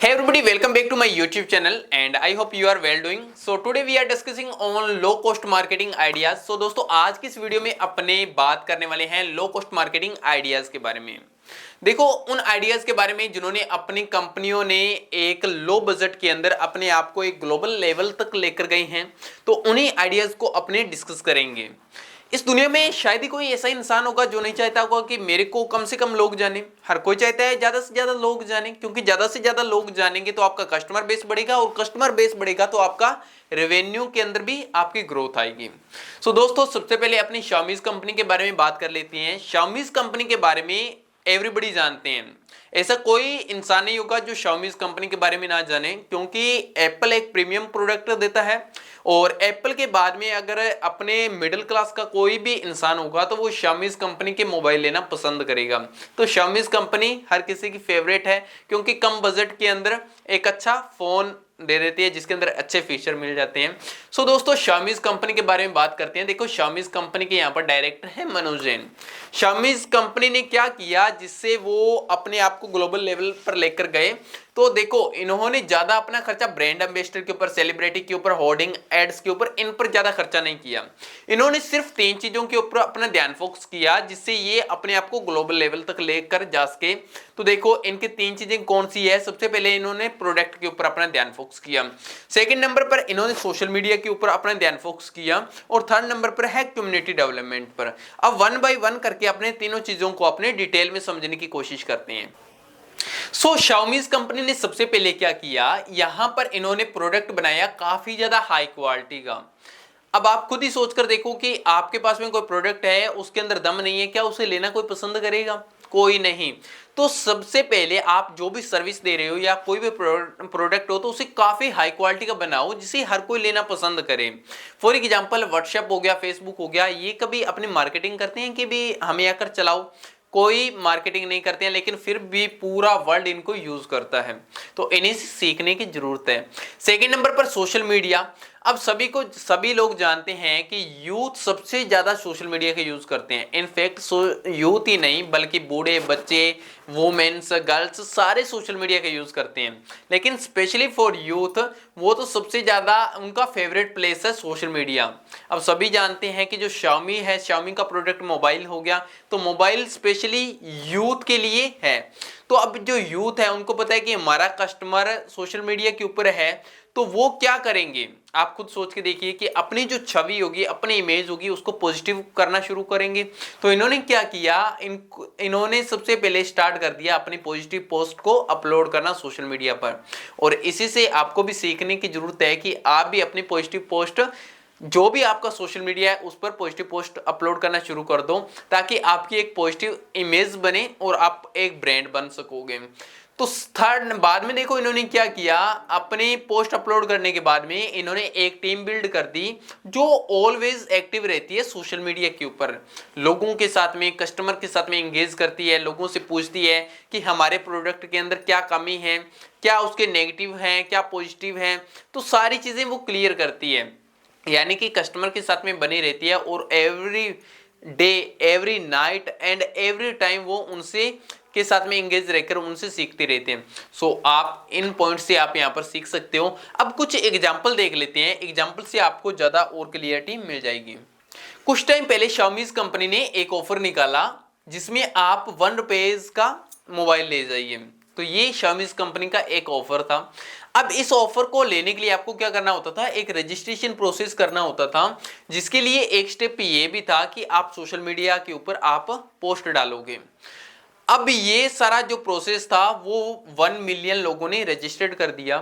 Hey everybody, welcome back to my YouTube channel and I hope you are well doing. So today we are discussing on low cost marketing ideas. So दोस्तों आज की इस video में अपने बात करने वाले हैं लो कॉस्ट मार्केटिंग आइडियाज के बारे में। देखो उन आइडियाज के बारे में जिन्होंने अपनी कंपनियों ने एक लो बजट के अंदर अपने आप को एक ग्लोबल लेवल तक लेकर गए हैं, तो उन्हीं आइडियाज को अपने डिस्कस करेंगे। इस दुनिया में शायद ही कोई ऐसा इंसान होगा जो नहीं चाहता होगा कि मेरे को कम से कम लोग जाने। हर कोई चाहता है ज्यादा से ज्यादा लोग जाने, क्योंकि ज्यादा से ज्यादा लोग जानेंगे तो आपका कस्टमर बेस बढ़ेगा और कस्टमर बेस बढ़ेगा तो आपका रेवेन्यू के अंदर भी आपकी ग्रोथ आएगी। सो दोस्तों सबसे पहले अपनी Xiaomi कंपनी के बारे में बात कर लेते हैं। Xiaomi कंपनी के बारे में एवरीबडी जानते हैं, ऐसा कोई इंसान नहीं होगा जो Xiaomi कंपनी के बारे में ना जाने, क्योंकि एप्पल एक प्रीमियम प्रोडक्ट देता है और एप्पल के बाद में अगर अपने मिडिल क्लास का कोई भी इंसान होगा तो वो Xiaomi कंपनी के मोबाइल लेना पसंद करेगा। तो Xiaomi कंपनी हर किसी की फेवरेट है, क्योंकि कम बजट के अंदर एक अच्छा फोन दे देती है जिसके अंदर अच्छे फीचर मिल जाते हैं। सो दोस्तों Xiaomi कंपनी के बारे में बात करते हैं। देखो Xiaomi कंपनी के यहाँ पर डायरेक्टर है मनोज जैन। Xiaomi कंपनी ने क्या किया जिससे वो अपने आप को ग्लोबल लेवल पर लेकर गए, तो देखो इन्होंने ज्यादा अपना खर्चा ब्रांड एम्बेसडर के ऊपर, सेलिब्रिटी के ऊपर, होर्डिंग एड्स के ऊपर, इन पर ज्यादा खर्चा नहीं किया। इन्होंने सिर्फ 3 चीजों के ऊपर अपना ध्यान फोकस किया जिससे ये अपने आप को ग्लोबल लेवल तक लेकर जा सके। तो देखो इनकी 3 चीजें कौन सी है। सबसे पहले इन्होंने प्रोडक्ट के ऊपर अपना ध्यान फोकस किया, सेकंड नंबर पर इन्होंने सोशल मीडिया के ऊपर अपना ध्यान फोकस किया और थर्ड नंबर पर है कम्युनिटी डेवलपमेंट पर। अब वन बाय वन करके अपने तीनों चीजों को अपने डिटेल में समझने की कोशिश करते हैं। Xiaomi कंपनी ने सबसे पहले क्या किया, यहां पर इन्होंने प्रोडक्ट बनाया काफी ज्यादा हाई क्वालिटी का। अब आप खुद ही सोचकर देखो कि आपके पास में कोई प्रोडक्ट है, उसके अंदर दम नहीं है, क्या उसे लेना कोई पसंद करेगा? कोई नहीं। तो सबसे पहले आप जो भी सर्विस दे रहे हो या कोई भी प्रोडक्ट हो तो उसे काफी हाई क्वालिटी का बनाओ जिसे हर कोई लेना पसंद करे। फॉर एग्जांपल व्हाट्सएप हो गया, फेसबुक हो गया, ये कभी अपनी मार्केटिंग करते हैं कि भी हमें आकर चलाओ? कोई मार्केटिंग नहीं करते हैं, लेकिन फिर भी पूरा वर्ल्ड इनको यूज करता है, तो इन्हें से सीखने की जरूरत है। सेकंड नंबर पर सोशल मीडिया। अब सभी लोग जानते हैं कि यूथ सबसे ज्यादा सोशल मीडिया का यूज करते हैं। इनफैक्ट यूथ ही नहीं बल्कि बूढ़े, बच्चे, वुमेन्स, गर्ल्स सारे सोशल मीडिया का यूज करते हैं, लेकिन स्पेशली फॉर यूथ वो तो सबसे ज्यादा उनका फेवरेट प्लेस है सोशल मीडिया। अब सभी जानते हैं कि जो Xiaomi है, Xiaomi का प्रोडक्ट मोबाइल हो गया, तो मोबाइल स्पेशली यूथ के लिए है। तो अब जो यूथ है उनको पता है कि हमारा कस्टमर सोशल मीडिया के ऊपर है, तो वो क्या करेंगे? आप खुद सोच के देखिए कि अपनी जो छवि होगी, अपनी इमेज होगी, उसको पॉजिटिव करना शुरू करेंगे। तो इन्होंने क्या किया, इन्होंने सबसे पहले स्टार्ट कर दिया अपनी पॉजिटिव पोस्ट को अपलोड करना सोशल मीडिया पर। और इसी से आपको भी सीखने की जरूरत है कि आप भी अपनी पॉजिटिव पोस्ट, जो भी आपका सोशल मीडिया है उस पर पॉजिटिव पोस्ट अपलोड करना शुरू कर दो, ताकि आपकी एक पॉजिटिव इमेज बने और आप एक ब्रांड बन सकोगे। तो थर्ड बाद में देखो इन्होंने क्या किया, अपने पोस्ट अपलोड करने के बाद में इन्होंने एक टीम बिल्ड कर दी जो ऑलवेज एक्टिव रहती है सोशल मीडिया के ऊपर, लोगों के साथ में, कस्टमर के साथ में एंगेज करती है, लोगों से पूछती है कि हमारे प्रोडक्ट के अंदर क्या कमी है, क्या उसके नेगेटिव हैं, क्या पॉजिटिव हैं, तो सारी चीजें वो क्लियर करती है। यानी कि कस्टमर के साथ में बनी रहती है और every day, every night and every time वो उनसे के साथ में एंगेज रहकर उनसे सीखते रहते हैं। सो आप इन पॉइंट से आप यहाँ पर सीख सकते हो। अब कुछ एग्जांपल देख लेते हैं, एग्जांपल से आपको ज्यादा और क्लियरिटी मिल जाएगी। कुछ टाइम पहले Xiaomi कंपनी ने एक ऑफर निकाला जिसमें आप 1 रुपए का मोबाइल ले जाइए। तो ये Xiaomi कंपनी का एक ऑफर था। अब इस ऑफर को लेने के लिए आपको क्या करना होता था, एक रजिस्ट्रेशन प्रोसेस करना होता था, जिसके लिए एक स्टेप ये भी था कि आप सोशल मीडिया के ऊपर आप पोस्ट डालोगे। अब ये सारा जो प्रोसेस था वो 1 मिलियन लोगों ने रजिस्टर्ड कर दिया।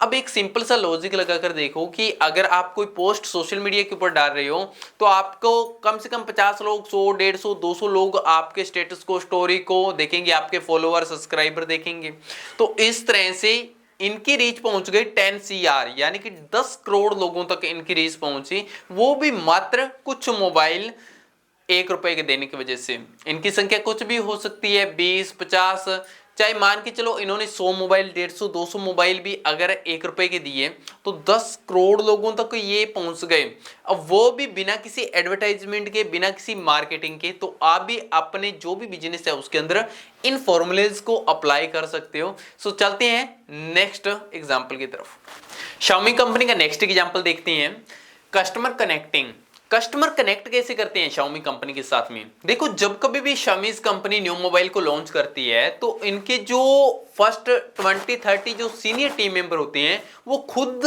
अब एक सिंपल सा लॉजिक लगाकर देखो कि अगर आप कोई पोस्ट सोशल मीडिया के ऊपर डाल रहे हो तो आपको कम से कम 50 लोग, 100, 150, 200 लोग आपके स्टेटस को, स्टोरी को देखेंगे, आपके फॉलोअर, सब्सक्राइबर देखेंगे। तो इस तरह से इनकी रीच पहुंच गई 10 CR, यानी कि 10 करोड़ लोगों तक इनकी रीच पहुंची, वो भी मात्र कुछ मोबाइल 1 रुपए के देने की वजह से। इनकी संख्या कुछ भी हो सकती है, 20, 50, चाहे मान के चलो इन्होंने 100 मोबाइल, 150, 200 मोबाइल भी अगर 1 रुपए के दिए तो 10 करोड़ लोगों तक ये पहुंच गए, अब वो भी बिना किसी एडवर्टाइजमेंट के, बिना किसी मार्केटिंग के। तो आप भी अपने जो भी बिजनेस है उसके अंदर इन फॉर्मूलेज को अप्लाई कर सकते हो। सो चलते हैं नेक्स्ट एग्जांपल की तरफ। Xiaomi कंपनी का नेक्स्ट एग्जांपल देखते हैं, कस्टमर कनेक्टिंग। कस्टमर कनेक्ट कैसे करते हैं Xiaomi कंपनी के साथ में? देखो, जब कभी भी Xiaomi कंपनी न्यू मोबाइल को लॉन्च करती है तो इनके जो फर्स्ट 20-30 जो सीनियर टीम मेंबर होते हैं वो खुद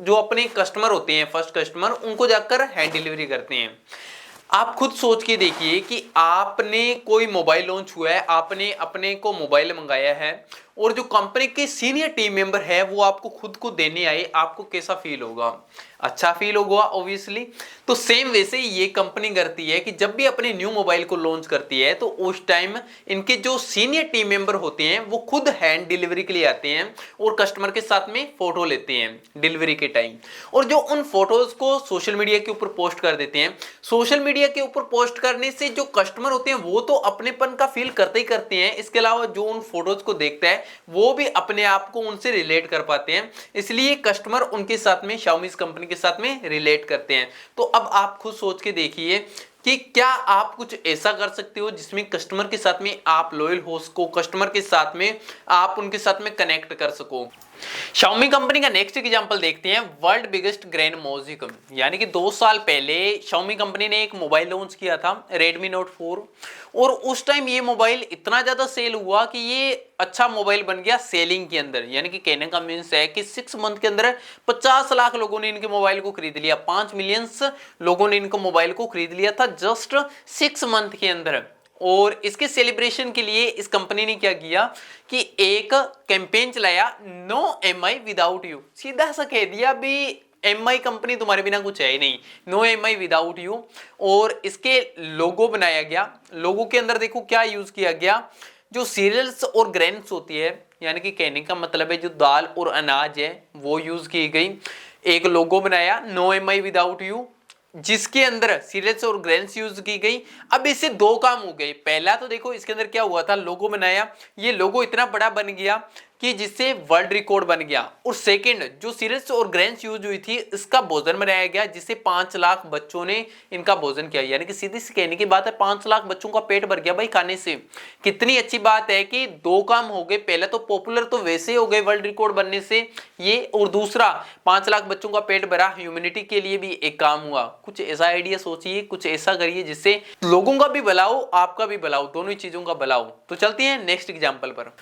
जो अपने कस्टमर होते हैं, फर्स्ट कस्टमर, उनको जाकर हैंड डिलीवरी करते हैं। आप खुद सोच के देखिए कि आपने कोई मोबाइल लॉन्च हुआ है, आपने अपने को मोबाइल मंगाया है और जो कंपनी के सीनियर टीम मेंबर है वो आपको खुद को देने आए, आपको कैसा फील होगा? अच्छा फील होगा ऑब्वियसली। तो सेम वैसे ही ये कंपनी करती है कि जब भी अपने न्यू मोबाइल को लॉन्च करती है तो उस टाइम इनके जो सीनियर टीम मेंबर होते हैं वो खुद हैंड डिलीवरी के लिए आते हैं और कस्टमर के साथ में फोटो लेते हैं डिलीवरी के टाइम, और जो उन फोटोज को सोशल मीडिया के ऊपर पोस्ट कर देते हैं। सोशल मीडिया के ऊपर पोस्ट करने से जो कस्टमर होते हैं वो तो अपनेपन का फील करते ही करते हैं, इसके अलावा जो उन फोटोज को देखता है वो भी अपने आप को उनसे रिलेट कर पाते हैं, इसलिए कस्टमर उनके साथ में Xiaomi कंपनी के साथ में रिलेट करते हैं। तो अब आप खुद सोच के देखिए कि क्या आप कुछ ऐसा कर सकते हो जिसमें कस्टमर के साथ में आप लॉयल हो सको, कस्टमर के साथ में आप उनके साथ में कनेक्ट कर सको। Xiaomi कंपनी का नेक्स्ट एग्जांपल देखते हैं, वर्ल्ड बिगेस्ट ग्रैंड म्यूजिक। यानी कि 2 साल पहले Xiaomi कंपनी ने एक मोबाइल लॉन्च किया था, Redmi Note 4, और उस टाइम ये मोबाइल इतना ज्यादा सेल हुआ कि ये अच्छा मोबाइल बन गया सेलिंग के अंदर। यानी कि कहने का मीन्स है कि 6 मंथ के अंदर 50 लाख लोगों ने इनके मोबाइल को खरीद लिया, 5 मिलियन लोगों ने इनको मोबाइल को खरीद लिया था जस्ट 6 मंथ के अंदर। और इसके सेलिब्रेशन के लिए इस कंपनी ने क्या किया कि एक कैंपेन चलाया, नो MI विदाउट यू। सीधा सा कह दिया भी MI कंपनी तुम्हारे बिना कुछ है ही नहीं, नो MI विदाउट यू। और इसके लोगो बनाया गया, लोगो के अंदर देखो क्या यूज किया गया, जो सीरियल्स और ग्रेन्स होती है, यानी कि कहने का मतलब है जो दाल और अनाज है वो यूज की गई। एक लोगो बनाया, नो MI विदाउट यू, जिसके अंदर सीरियल्स और ग्रेन्स यूज की गई। अब इससे 2 काम हो गए। पहला तो देखो इसके अंदर क्या हुआ था, लोगो बनाया, ये लोगो इतना बड़ा बन गया कि जिससे वर्ल्ड रिकॉर्ड बन गया। और सेकंड, जो सीरियल्स और ग्रेन्स यूज हुई थी इसका भोजन बनाया गया, जिससे 5 लाख बच्चों ने इनका भोजन किया। यानी कि सीधी सी कहने की बात है 5 लाख बच्चों का पेट भर गया भाई खाने से। कितनी अच्छी बात है कि 2 काम हो गए। पहला तो पॉपुलर तो वैसे हो गए वर्ल्ड रिकॉर्ड बनने से ये, और दूसरा 5 लाख बच्चों का पेट भरा, ह्यूमैनिटी के लिए भी एक काम हुआ। कुछ ऐसा आइडिया सोचिए, कुछ ऐसा करिए जिससे लोगों का भी भला हो, आपका भी भला हो, दोनों ही चीजों का भला हो। तो चलते हैं नेक्स्ट एग्जांपल पर।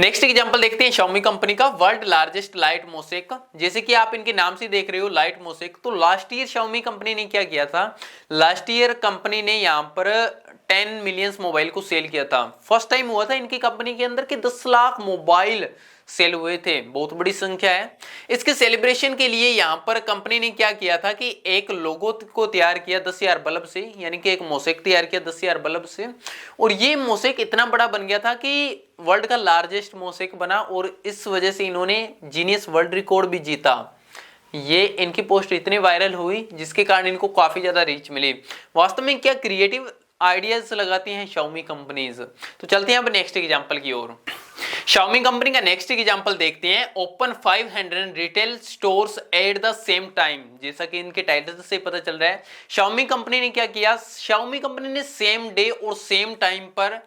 नेक्स्ट एग्जांपल देखते हैं Xiaomi कंपनी का, वर्ल्ड लार्जेस्ट लाइट मोसेक। जैसे कि आप इनके नाम से देख रहे हो लाइट मोसेक। तो लास्ट ईयर Xiaomi कंपनी ने क्या किया था, लास्ट ईयर कंपनी ने यहां पर 10 मिलियन मोबाइल को सेल किया था। फर्स्ट टाइम हुआ था इनकी कंपनी के अंदर कि 10 लाख मोबाइल सेल हुए थे, बहुत बड़ी संख्या है। इसके सेलिब्रेशन के लिए यहां पर कंपनी ने क्या किया था कि एक लोगो को तैयार किया 10,000 बल्ब से, यानी कि एक मोसेक तैयार किया 10,000 बल्ब से, और ये मोसेक इतना बड़ा बन गया था कि वर्ल्ड का लार्जेस्ट मोसेक बना, और इस वजह से इन्होंने जीनियस वर्ल्ड रिकॉर्ड भी जीता। ये इनकी पोस्ट इतनी वायरल हुई जिसके कारण इनको काफी ज्यादा रीच मिली। वास्तव में क्या क्रिएटिव आइडियाज लगाती हैं Xiaomi कंपनीज। तो चलते हैं अब नेक्स्ट एग्जांपल की ओर। Xiaomi कंपनी का नेक्स्ट एग्जांपल देखते हैं, open 500 retail stores at the same time. जैसा कि इनके टाइटल से पता चल रहा है Xiaomi कंपनी ने क्या किया, Xiaomi कंपनी ने सेम डे और सेम टाइम पर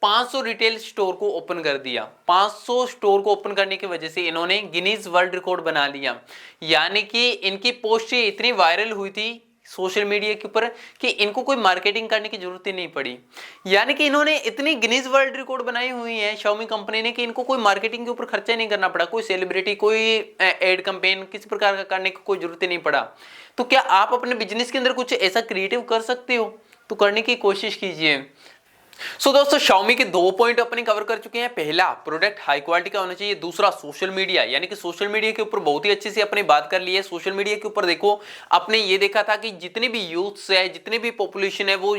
500 रिटेल स्टोर को ओपन कर दिया। 500 स्टोर को ओपन करने की वजह से इन्होंने गिनीज वर्ल्ड रिकॉर्ड बना लिया। यानी कि इनकी पोस्ट इतनी वायरल हुई थी सोशल मीडिया के ऊपर कि इनको कोई मार्केटिंग करने की जरूरत ही नहीं पड़ी। यानी कि इन्होंने इतनी गिनीज वर्ल्ड रिकॉर्ड बनाई हुई है Xiaomi कंपनी ने कि इनको कोई मार्केटिंग के ऊपर खर्चा नहीं करना पड़ा, कोई सेलिब्रिटी, कोई एड कैंपेन किसी प्रकार का करने की कोई जरूरत ही नहीं पड़ा। तो क्या आप अपने बिजनेस के अंदर कुछ ऐसा क्रिएटिव कर सकते हो? तो करने की कोशिश कीजिए। सो दोस्तों Xiaomi के 2 पॉइंट अपने कवर कर चुके हैं। पहला, प्रोडक्ट हाई क्वालिटी का होना चाहिए। दूसरा, सोशल मीडिया, यानी कि सोशल मीडिया के ऊपर बहुत ही अच्छे से अपने बात कर ली है। सोशल मीडिया के ऊपर देखो आपने ये देखा था कि जितने भी यूथ्स है, जितने भी पॉपुलेशन है वो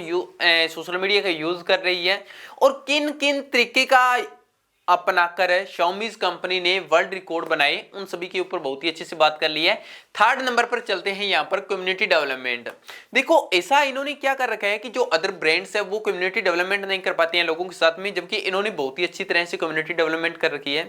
सोशल मीडिया का यूज कर रही है, और किन किन तरीके का अपनाकर Xiaomi कंपनी ने वर्ल्ड रिकॉर्ड बनाए, उन सभी के ऊपर बहुत ही अच्छे से बात कर ली है। थर्ड नंबर पर चलते हैं यहाँ पर कम्युनिटी डेवलपमेंट। देखो ऐसा इन्होंने क्या कर रखा है कि जो अदर ब्रांड्स है वो कम्युनिटी डेवलपमेंट नहीं कर पाते हैं लोगों के साथ में, जबकि इन्होंने बहुत ही अच्छी तरह से कम्युनिटी डेवलपमेंट कर रखी है।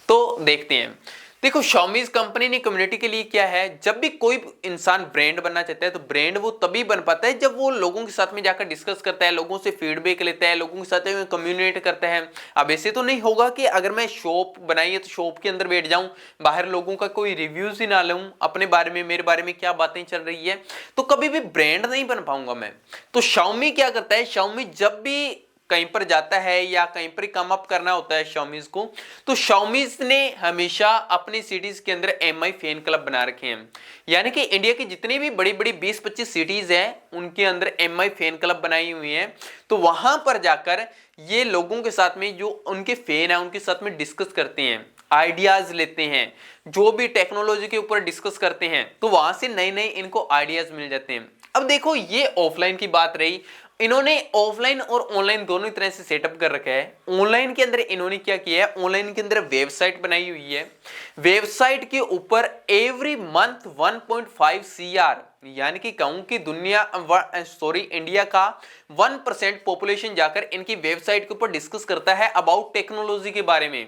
तो देखते हैं। देखो Xiaomi कंपनी ने कम्युनिटी के लिए क्या है, जब भी कोई इंसान ब्रांड बनना चाहता है तो ब्रांड वो तभी बन पाता है जब वो लोगों के साथ में जाकर डिस्कस करता है, लोगों से फीडबैक लेता है, लोगों के साथ में कम्युनिकेट करता है। अब ऐसे तो नहीं होगा कि अगर मैं शॉप बनाई है तो शॉप के अंदर बैठ जाऊं, बाहर लोगों का कोई रिव्यूज ही ना लूं अपने बारे में, मेरे बारे में क्या बातें चल रही है, तो कभी भी ब्रांड नहीं बन पाऊंगा मैं। तो Xiaomi क्या करता है, Xiaomi जब भी कहीं पर जाता है या कहीं पर कम अप करना होता है Xiaomi को, तो Xiaomi ने हमेशा अपनी सिटीज के अंदर MI फैन क्लब बना रखे हैं। यानी कि इंडिया की जितनी भी बड़ी बड़ी 20-25 सिटीज हैं उनके अंदर MI फैन क्लब बनाई हुई है। तो वहां पर जाकर ये लोगों के साथ में जो उनके फैन है उनके साथ में डिस्कस करते हैं, आइडियाज लेते हैं, जो भी टेक्नोलॉजी के ऊपर डिस्कस करते हैं, तो वहां से नए नए इनको आइडियाज मिल जाते हैं। अब देखो ये ऑफलाइन की बात रही, इन्होंने ऑफलाइन और ऑनलाइन दोनों तरह से सेटअप कर रखा है। ऑनलाइन के अंदर इन्होंने क्या किया है, ऑनलाइन के अंदर वेबसाइट बनाई हुई है। वेबसाइट के ऊपर एवरी मंथ 1.5 CR, यानी कि कहूं कि इंडिया का 1% पॉपुलेशन जाकर इनकी वेबसाइट के ऊपर डिस्कस करता है अबाउट टेक्नोलॉजी के बारे में।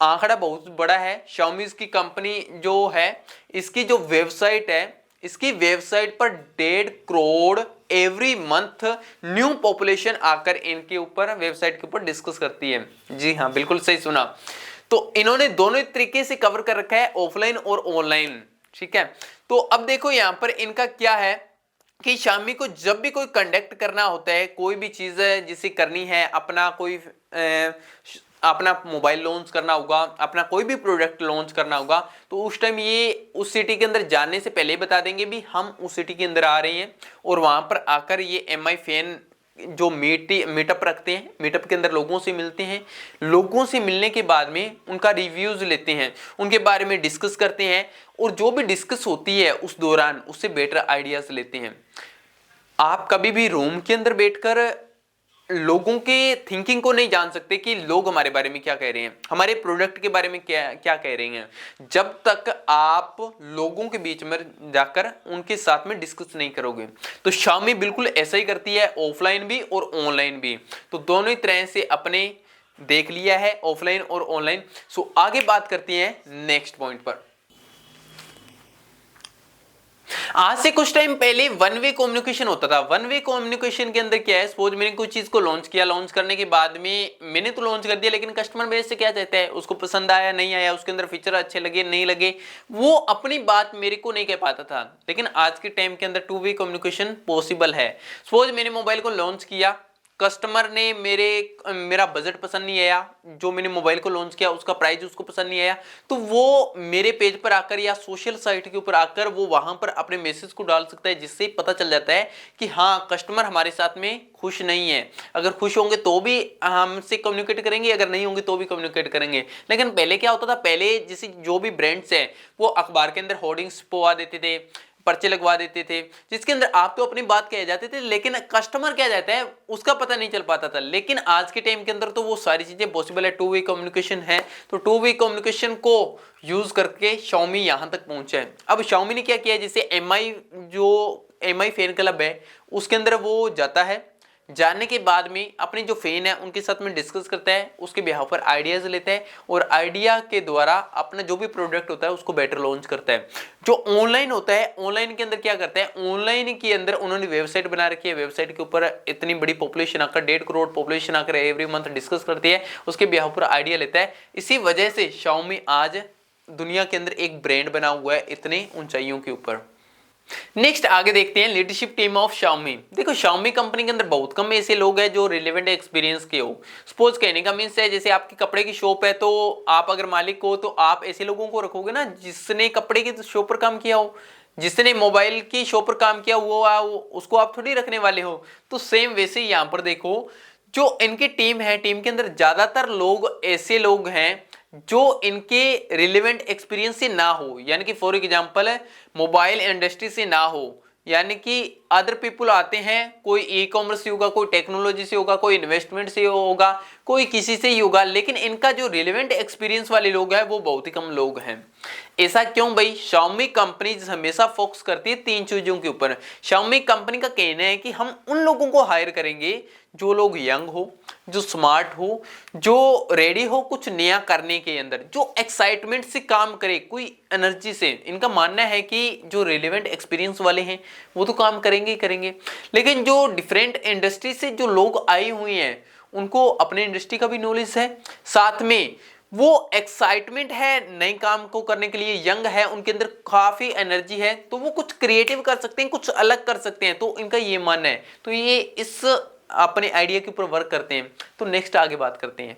आंकड़ा बहुत बड़ा है। Xiaomi की कंपनी जो है, इसकी जो वेबसाइट है, इसकी वेबसाइट पर 1.5 crore every month new population आकर इनके ऊपर वेबसाइट के ऊपर डिस्कस करती है। जी हाँ, बिल्कुल सही सुना। तो इन्होंने दोनों तरीके से कवर कर रखा है, ऑफलाइन और ऑनलाइन। ठीक है, तो अब देखो यहां पर इनका क्या है कि Xiaomi को जब भी कोई कंडक्ट करना होता है, कोई भी चीज जिसे करनी है, अपना कोई अपना मोबाइल लॉन्च करना होगा, अपना कोई भी प्रोडक्ट लॉन्च करना होगा, तो उस टाइम ये उस सिटी के अंदर जाने से पहले ही बता देंगे भी हम उस सिटी के अंदर आ रहे हैं, और वहां पर आकर ये MI फैन जो मीटअप रखते हैं, मीटअप के अंदर लोगों से मिलते हैं, लोगों से मिलने के बाद में उनका रिव्यूज लेते हैं, उनके बारे में डिस्कस करते हैं, और जो भी डिस्कस होती है उस दौरान उससे बेटर आइडियाज लेते हैं। आप कभी भी रूम के अंदर बैठकर लोगों के थिंकिंग को नहीं जान सकते कि लोग हमारे बारे में क्या कह रहे हैं, हमारे प्रोडक्ट के बारे में क्या क्या कह रहे हैं, जब तक आप लोगों के बीच में जाकर उनके साथ में डिस्कस नहीं करोगे। तो Xiaomi बिल्कुल ऐसा ही करती है, ऑफलाइन भी और ऑनलाइन भी। तो दोनों ही तरह से अपने देख लिया है, ऑफलाइन और ऑनलाइन। सो आगे बात करते हैं नेक्स्ट पॉइंट पर। आज से कुछ टाइम पहले वन वे कम्युनिकेशन होता था। वन वे कम्युनिकेशन के अंदर क्या है, सपोज मैंने कोई चीज को लॉन्च किया, लॉन्च करने के बाद में मैंने तो लॉन्च कर दिया, लेकिन कस्टमर बेस से क्या चाहता है, उसको पसंद आया नहीं आया, उसके अंदर फीचर अच्छे लगे नहीं लगे, वो अपनी बात मेरे को नहीं कह पाता था। लेकिन आज के टाइम के अंदर टू वे कम्युनिकेशन पॉसिबल है। सपोज मैंने मोबाइल को लॉन्च किया, कस्टमर ने मेरा बजट पसंद नहीं आया, जो मैंने मोबाइल को लॉन्च किया उसका प्राइस उसको पसंद नहीं आया, तो वो मेरे पेज पर आकर या सोशल साइट के ऊपर आकर वो वहां पर अपने मैसेज को डाल सकता है, जिससे पता चल जाता है कि हाँ कस्टमर हमारे साथ में खुश नहीं है। अगर खुश होंगे तो भी हमसे कम्युनिकेट करेंगे, अगर नहीं होंगे तो भी कम्युनिकेट करेंगे। लेकिन पहले क्या होता था, पहले जैसे जो भी ब्रांड्स हैं वो अखबार के अंदर होर्डिंग्स पवा देते थे, पर्चे लगवा देते थे, जिसके अंदर आप तो अपनी बात कह जाते थे, लेकिन कस्टमर क्या जाता है उसका पता नहीं चल पाता था। लेकिन आज के टाइम के अंदर तो वो सारी चीजें पॉसिबल है, टू वे कम्युनिकेशन है। तो टू वे कम्युनिकेशन को यूज करके Xiaomi यहां तक पहुंचा है। अब Xiaomi ने क्या किया, जैसे MI फैन क्लब है उसके अंदर वो जाता है, जानने के बाद में अपने जो फैन है उनके साथ में डिस्कस करता है, उसके बिहाफ पर आइडियाज लेता है, और आइडिया के द्वारा अपना जो भी प्रोडक्ट होता है उसको बेटर लॉन्च करता है। जो ऑनलाइन होता है, ऑनलाइन के अंदर क्या करता है, ऑनलाइन के अंदर उन्होंने वेबसाइट बना रखी है, वेबसाइट के ऊपर इतनी बड़ी पॉपुलेशन आकर 1.5 करोड़ पॉपुलेशन आकर एवरी मंथ डिस्कस करती है, उसके बिहाफ पर आइडिया लेता है। इसी वजह से Xiaomi आज दुनिया के अंदर एक ब्रांड बना हुआ है इतनी ऊंचाइयों के ऊपर। नेक्स्ट आगे देखते हैं लीडरशिप टीम ऑफ Xiaomi। देखो Xiaomi कंपनी के अंदर बहुत कम ऐसे लोग हैं जो रिलेवेंट एक्सपीरियंस के हो। सपोज कहने का मीन्स है, जैसे आपकी कपड़े की शॉप है तो आप अगर मालिक हो तो आप ऐसे लोगों को रखोगे ना जिसने कपड़े की शॉप पर काम किया हो, जिसने मोबाइल की शॉप पर काम किया हुआ उसको आप थोड़ी रखने वाले हो। तो सेम वैसे यहाँ पर देखो जो इनकी टीम है, टीम के अंदर ज्यादातर लोग ऐसे लोग हैं जो इनके रिलेवेंट एक्सपीरियंस से ना हो, यानी कि फॉर एग्जांपल मोबाइल इंडस्ट्री से ना हो, यानी कि अदर पीपुल आते हैं, कोई ई कॉमर्स से होगा, कोई टेक्नोलॉजी से होगा, कोई इन्वेस्टमेंट से होगा, कोई किसी से ही होगा, लेकिन इनका जो रिलेवेंट एक्सपीरियंस वाले लोग हैं वो बहुत ही कम लोग हैं। ऐसा क्यों भाई? Xiaomi कंपनी हमेशा फोकस करती है 3 चीजों के ऊपर। Xiaomi कंपनी का कहना है कि हम उन लोगों को हायर करेंगे जो लोग यंग हो, जो स्मार्ट हो, जो रेडी हो कुछ नया करने के अंदर, जो एक्साइटमेंट से काम करे, कोई एनर्जी से। इनका मानना है कि जो रिलेवेंट एक्सपीरियंस वाले हैं वो तो काम करेंगे ही करेंगे, लेकिन जो डिफरेंट इंडस्ट्री से जो लोग आए हुए हैं उनको अपने इंडस्ट्री का भी नॉलेज है, साथ में वो एक्साइटमेंट है नए काम को करने के लिए, यंग है, उनके अंदर काफी एनर्जी है, तो वो कुछ क्रिएटिव कर सकते हैं, कुछ अलग कर सकते हैं। तो इनका ये मानना है, तो ये इस अपने आइडिया के ऊपर वर्क करते हैं। तो नेक्स्ट आगे बात करते हैं।